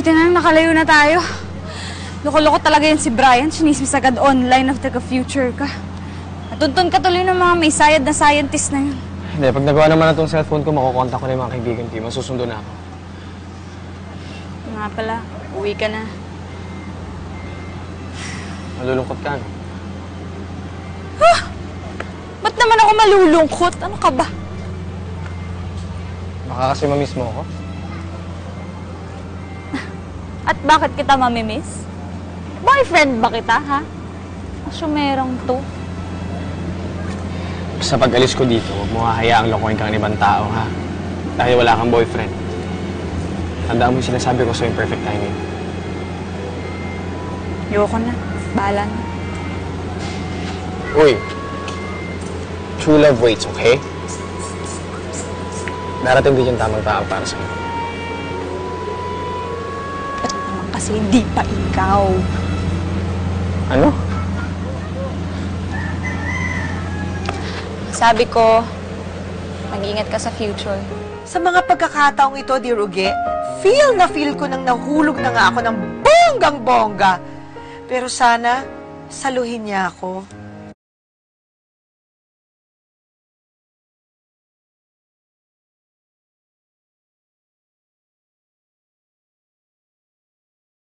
Buti na lang nakalayo na tayo. Loko-loko talaga yan si Brian. Sinismis agad online na taga-future ka. Natuntun ka tuloy ng mga may sayad na scientist na yun. Hindi, pag nagawa naman na itong cellphone ko, makukontak ko na yung mga kaibigan ko. Masusundo na ako. Nga pala, uwi ka na. Malulungkot ka, no? Ba't naman ako malulungkot? Ano ka ba? Baka kasi mamiss mo ako. At bakit kita mamimiss? Boyfriend ba kita, ha? Asyumerong to. Sa pag-alis ko dito, huwag mo hahayaang lokohin kang ibang tao, ha? Dahil wala kang boyfriend. Tandaan mo yung sinasabi ko sa'yo yung perfect timing. Ayoko na. Bahala na. Uy! True love waits, okay? Darating din yung tamang tao para sa'yo. Ba't naman kasi hindi pa ikaw? Ano? Sabi ko, mag-ingat ka sa future. Sa mga pagkakataong ito, Dear Uge, feel na feel ko nang nahulog na nga ako ng bonggang-bongga. Pero sana, saluhin niya ako.